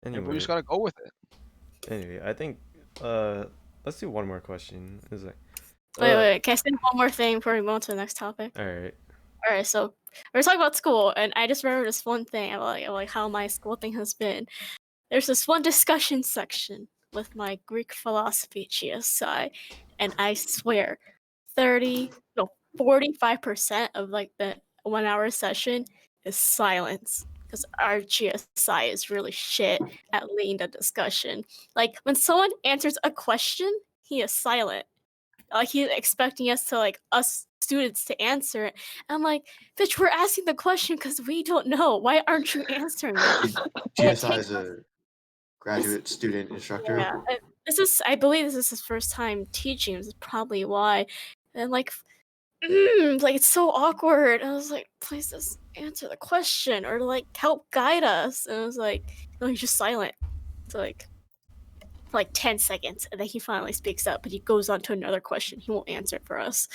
And Anyway, we just gotta go with it. anyway, I think let's do one more question. Is like Wait. Can I say one more thing before we move on to the next topic? all right. All right, so we're talking about school, and I just remember this one thing about like how my school thing has been. There's this one discussion section with my Greek philosophy GSI, and I swear, 45% of like the 1 hour session is silence because our GSI is really shit at leading the discussion. Like when someone answers a question, he is silent. Like he's expecting us to us students to answer it. I'm like, bitch, we're asking the question because we don't know. Why aren't you answering it? GSI is a graduate student instructor. Yeah, I believe this is his first time teaching. This is probably why. And like it's so awkward. I was like, please just answer the question or like help guide us. And I was like, no, he's just silent. So for like 10 seconds, and then he finally speaks up, but he goes on to another question. He won't answer it for us.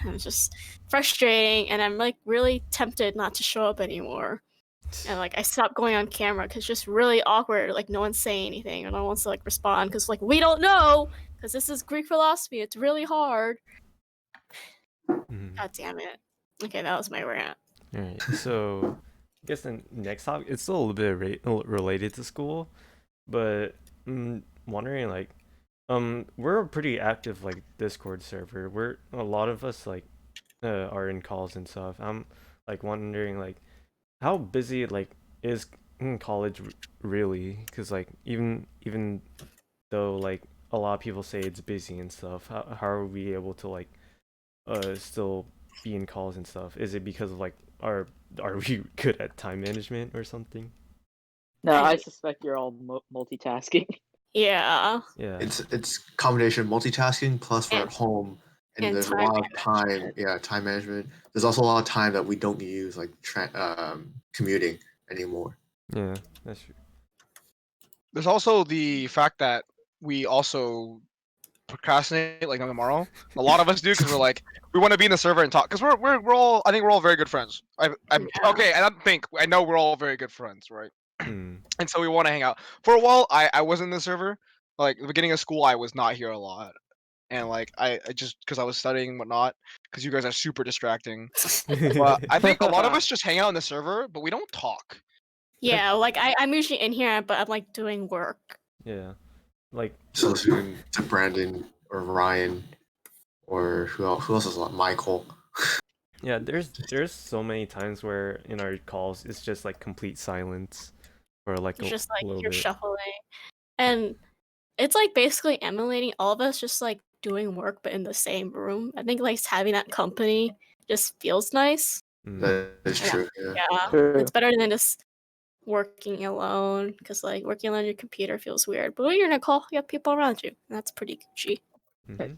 And it's just frustrating, and I'm like really tempted not to show up anymore. And like I stopped going on camera because it's just really awkward. Like no one's saying anything, or no one wants to like respond because like we don't know because this is Greek philosophy. It's really hard. God damn it. Okay, that was my rant. All right. So I guess the next topic, it's still a little bit related to school, but wondering like we're a pretty active like Discord server. We're a lot of us like are in calls and stuff. I'm like wondering like how busy like is college really, because like even though like a lot of people say it's busy and stuff, how are we able to like still be in calls and stuff? Is it because of like are we good at time management or something? No, I suspect you're all multitasking. Yeah. Yeah. It's combination of multitasking plus we're at home and there's a time lot of time. Yeah, time management. There's also a lot of time that we don't use like commuting anymore. Yeah, that's true. There's also the fact that we also procrastinate like tomorrow. A lot of us do because we're like we want to be in the server and talk because we're all I think we're all very good friends. I'm okay. I know we're all very good friends, right? And so we want to hang out. For a while, I was in the server. Like the beginning of school, I was not here a lot, and like I just because I was studying and whatnot. Because you guys are super distracting. But I think a lot of us just hang out in the server, but we don't talk. Yeah, like I'm usually in here, but I'm like doing work. Yeah, like So listening to Brandon or Ryan or who else is like Michael. yeah, there's so many times where in our calls it's just like complete silence for like It's just like a little you're bit. shuffling, and it's like basically emulating all of us just like doing work but in the same room. I think like having that company just feels nice. That is true. Yeah. Yeah, True. it's better than just working alone because like working alone on your computer feels weird. But when you're in a call, you have people around you, and that's pretty Gucci. Mhm.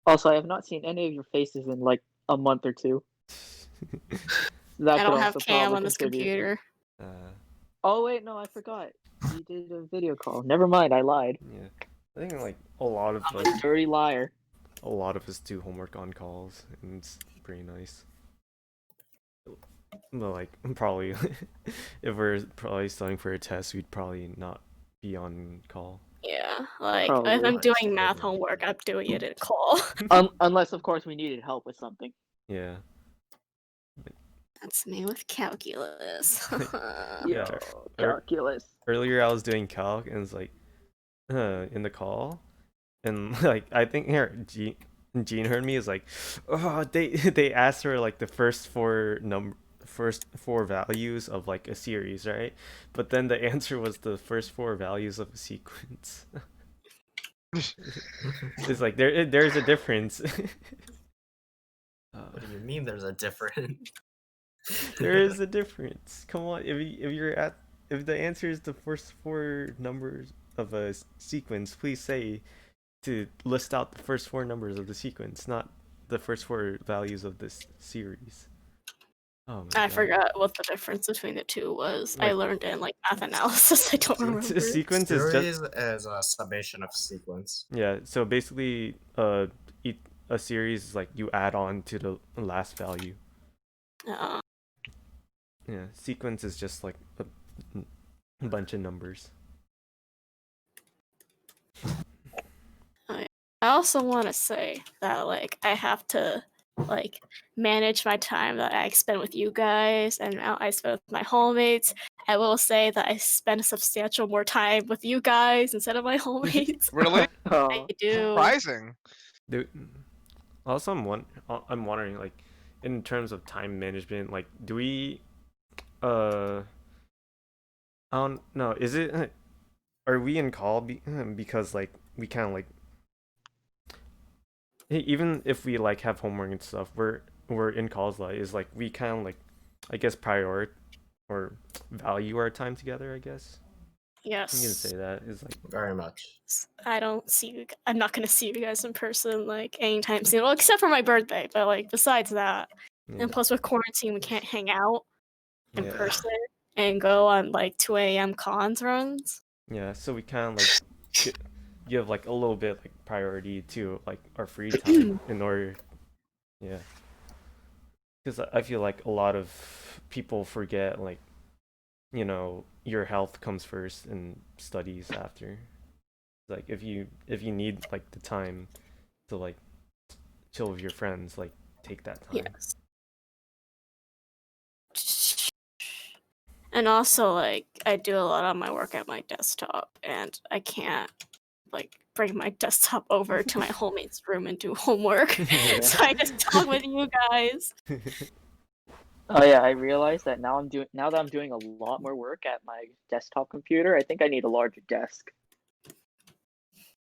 Also, I have not seen any of your faces in like a month or two. That I could don't have also cam probably on this contribute. computer. Oh wait, no, I forgot. You did a video call. Never mind, I lied. Yeah, I think like a lot of I'm a dirty liar. us do homework on calls, and it's pretty nice. But like probably if we're probably studying for a test, we'd probably not be on call. Yeah, like Probably. if I'm Nice, doing math good. homework, I'm doing it in a call. Unless, of course, we needed help with something. Yeah. That's me with calculus. Yeah. Yo, calculus. Earlier I was doing calc and it's like in the call, and like I think here Jean heard me is like, oh they asked her like the first four values of like a series, right? But then the answer was the first four values of a sequence. It's like there's a difference. What do you mean there's a difference? There is a difference. Come on, if the answer is the first four numbers of a sequence, please say to list out the first four numbers of the sequence, not the first four values of this series. Oh my I God. forgot what the difference between the two was. I Like- learned it in like math analysis. I don't remember. A sequence is Series just is a summation of sequence. yeah. So basically, a series is like you add on to the last value. Uh, Yeah, sequence is just like a bunch of numbers. I also want to say that like I have to like manage my time that I spend with you guys and now I spend with my homies. I will say that I spend substantial more time with you guys instead of my homies. Really? I do. Surprising. Dude, also, I'm wondering, like, in terms of time management, like, do we, I don't know, is it, are we in call because, like, we kind of, like, even if we, like, have homework and stuff, we're in calls, like, is, like, we kind of, like, I guess, or value our time together, I guess. Yes. You can say that, is, like, Very much. I don't see you. I'm not gonna see you guys in person like anytime soon. Well, except for my birthday. But like besides that, yeah. and plus with quarantine, we can't hang out in Yeah. person and go on like 2 a.m. cons runs. Yeah, so we kind of, like, give, like, a little bit, like, priority to, like, our free time in order, yeah. Because I feel like a lot of people forget, like, you know, your health comes first and studies after. Like, if you need, like, the time to, like, chill with your friends, like, take that time. Yes. And also, like, I do a lot of my work at my desktop, and I can't, like, bring my desktop over to my homemate's room and do homework. Yeah. So I just talk with you guys. Oh yeah, I realized that now that I'm doing a lot more work at my desktop computer, I think I need a larger desk.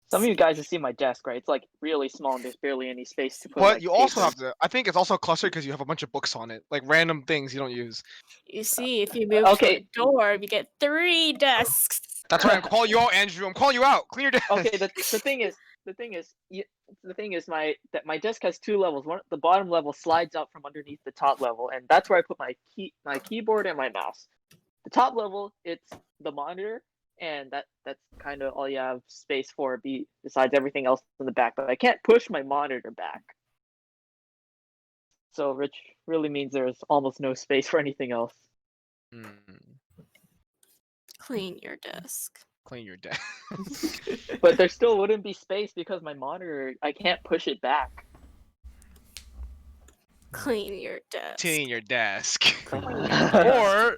Some of you guys have seen my desk, right? It's like really small and there's barely any space to put But like you also paper. have to. I think it's also clustered because you have a bunch of books on it, like random things you don't use. You see, if you move Okay. to a dorm, you get 3 desks. That's why I'm calling you out, Andrew. I'm calling you out. Clean your desk. Okay, the thing is my desk has 2 levels. One, the bottom level slides out from underneath the top level, and that's where I put my keyboard and my mouse. The top level, it's the monitor, and that's kind of all you have space for. Besides everything else in the back, but I can't push my monitor back. So which really means there's almost no space for anything else. Clean your desk. Clean your desk. But there still wouldn't be space because my monitor, I can't push it back. Clean your desk. Clean your desk. Or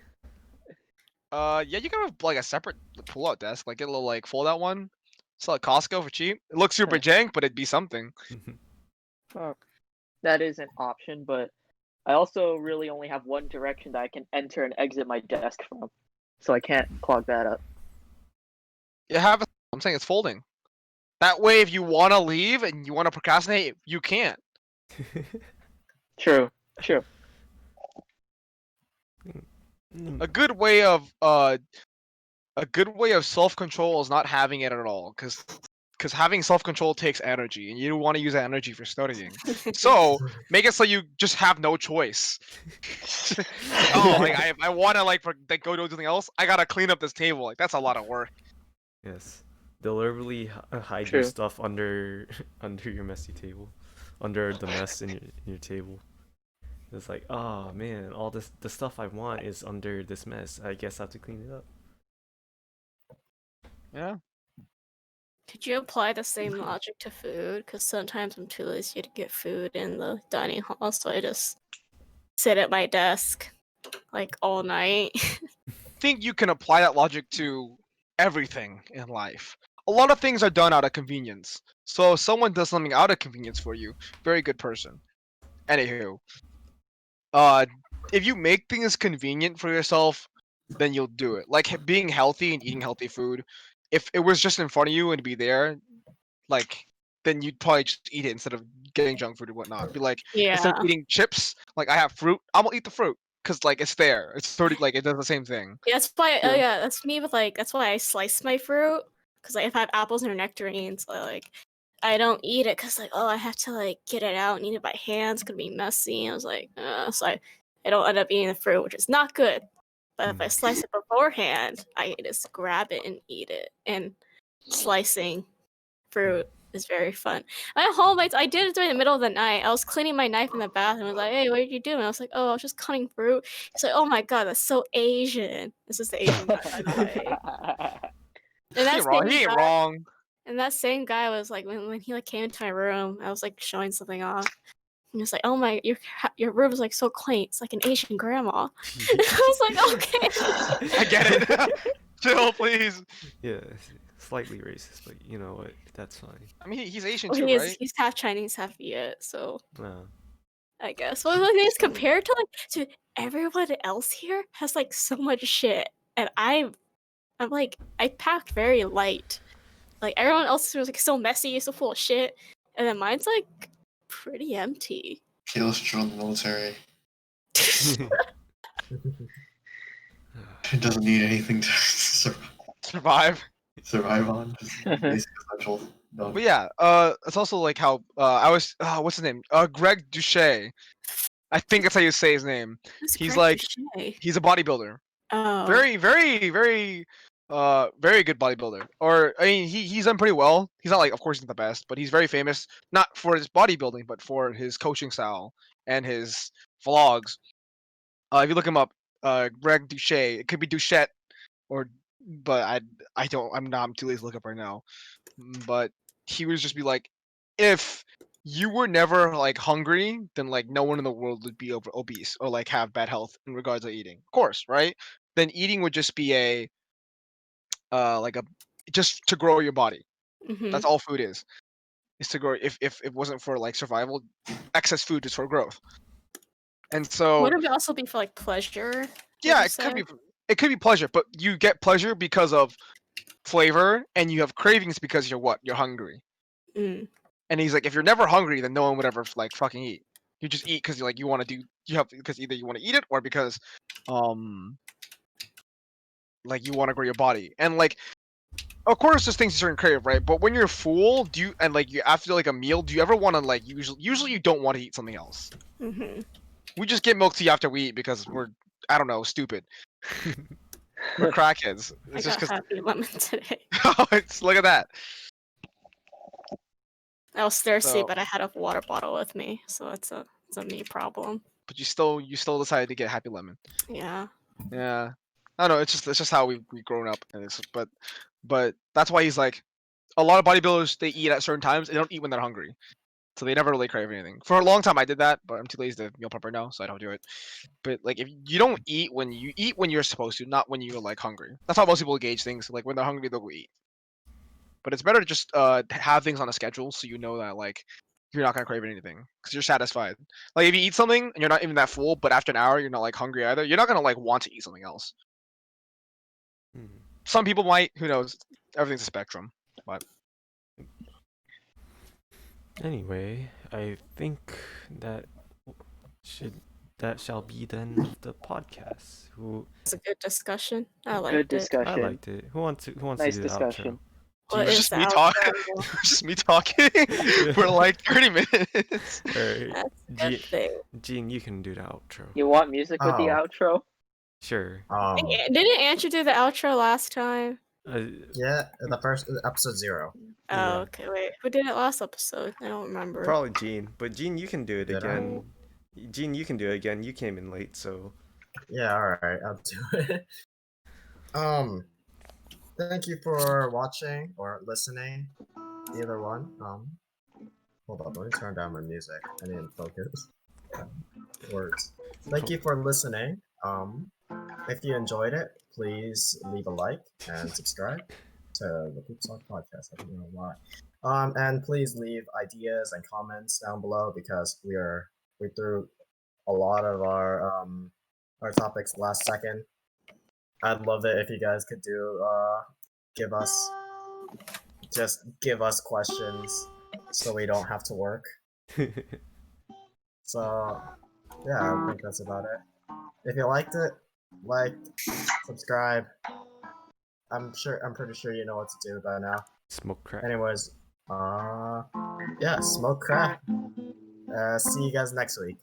Or, yeah, you can have like a separate pull-out desk, like get a little like fold-out one. Sell at Costco for cheap. It looks super jank, but it'd be something. that is an option, but I also really only have one direction that I can enter and exit my desk from, so I can't clog that up. You have. I'm saying it's folding. That way, if you want to leave and you want to procrastinate, you can't. True. A good way of self-control is not having it at all, because having self-control takes energy, and you don't want to use that energy for studying. So make it so you just have no choice. Oh, like I want to like go do something else. I gotta clean up this table. Like that's a lot of work. Yes, deliberately hide True. your stuff under your messy table, under the mess in your table. It's like, oh man, all the stuff I want is under this mess. I guess I have to clean it up. Yeah. Could you apply the same logic to food? Because sometimes I'm too lazy to get food in the dining hall, so I just sit at my desk like all night. I think you can apply that logic to everything in life. A lot of things are done out of convenience. So if someone does something out of convenience for you, very good person. Anywho, if you make things convenient for yourself, then you'll do it. Like being healthy and eating healthy food. If it was just in front of you and be there, like then you'd probably just eat it instead of getting junk food and whatnot. Be like, instead Yeah. of eating chips, like I have fruit, I'm gonna eat the fruit because like it's there. It's already like it does the same thing. Yeah, that's why. Oh True. yeah, that's me with like. That's why I slice my fruit. Because like if I have apples or nectarines, like I don't eat it because like I have to like get it out and eat it by hand. It's gonna be messy. I was like, so I don't end up eating the fruit, which is not good. But if I slice it beforehand, I can just grab it and eat it. And slicing fruit It's very fun. At home, I did it during the middle of the night. I was cleaning my knife in the bathroom. I was like, "Hey, what did you do?" And I was like, "Oh, I was just cutting fruit." He's like, "Oh my god, that's so Asian." This is the Asian guy, by the way. And He ain't wrong. He ain't wrong. And that same guy was like, when he like came into my room, I was like showing something off. And he was like, "Oh my, your room is like so quaint. It's like an Asian grandma." I was like, "Okay." I get it. Chill, please. Yeah, slightly racist, but you know what? That's fine. I mean, he's Asian Well, too, right? he's half Chinese, half Viet, so No. I guess. Well, the thing is, compared to everyone else here has like so much shit, and I'm like I packed very light. Like everyone else was like so messy, so full of shit, and then mine's like pretty empty. Kayla's joined the military. It doesn't need anything to Survive. survive on. Just basic essentials. Done. But yeah, it's also like how I was. What's his name? Greg Duche. I think that's how you say his name. Who's He's Greg like Duche? he's a bodybuilder. Oh, Very, very, very, very good bodybuilder. Or I mean, he's done pretty well. He's not like, of course, he's not the best, but he's very famous not for his bodybuilding, but for his coaching style and his vlogs. If you look him up, Greg Duche. It could be Duchette, or but I don't. I'm too lazy to look up right now. But he would just be like, if you were never like hungry, then like no one in the world would be obese or like have bad health in regards to eating. Of course, right? Then eating would just be a like a just to grow your body. mhm. That's all food is to grow. If it wasn't for like survival, excess food is for growth. And so Would it also be for like pleasure? yeah, would you it could be pleasure, but you get pleasure because of flavor, and you have cravings because you're hungry. say? And he's like, if you're never hungry, then no one would ever like fucking eat. You just eat because you want to do. You have because either you want to eat it or because, like you want to grow your body. And like, of course, there's things you crave, right? But when you're full, do you and like you after like a meal, do you ever want to like usually you don't want to eat something else. Mm-hmm. We just get milk tea after we eat because we're I don't know stupid. We're crackheads. I It's got just because. happy lemon today. Look at that. I was thirsty, So- but I had a water bottle with me, so it's a me problem. But you still decided to get Happy Lemon. Yeah. Yeah. I don't know. It's just how we've grown up, and but that's why he's like a lot of bodybuilders. They eat at certain times. They don't eat when they're hungry, so they never really crave anything. For a long time, I did that, but I'm too lazy to meal prep right now, so I don't do it. But like, if you don't eat when you eat when you're supposed to, not when you're like hungry. That's how most people gauge things. Like when they're hungry, they'll go eat. But it's better to just have things on a schedule so you know that like you're not gonna crave anything because you're satisfied. Like if you eat something and you're not even that full, but after an hour you're not like hungry either, you're not gonna like want to eat something else. Mhm. Some people might, who knows? Everything's a spectrum. But Anyway, I think that shall be the end of the podcast. It's a good discussion. I liked Good it. discussion. I liked it. Who wants Nice to do the discussion. What it's is just the me outro? talking. It's just me talking for like 30 minutes. outro? Alright, That's a good thing. Gene, you can do the outro. You want music with the Oh. outro? Sure. Didn't Andrew do the outro last time? Yeah, the first episode 0. Oh, Yeah. okay. Wait, who did it last episode? I don't remember. Probably Gene, but Gene, you can do it Did I? again. Gene, you can do it again. You came in late, so Yeah, alright, I'll do it. Thank you for watching or listening. Either one. Hold up, let me turn down my music. I need to focus. Words. Thank you for listening. If you enjoyed it, please leave a like and subscribe to the Poopsock podcast. I don't know why. And please leave ideas and comments down below because we threw a lot of our topics last second. I'd love it if you guys could give us questions so we don't have to work. So yeah, I think that's about it. If you liked it, like, subscribe. I'm pretty sure you know what to do by now. smoke crack. Anyways, yeah, smoke crack. See you guys next week.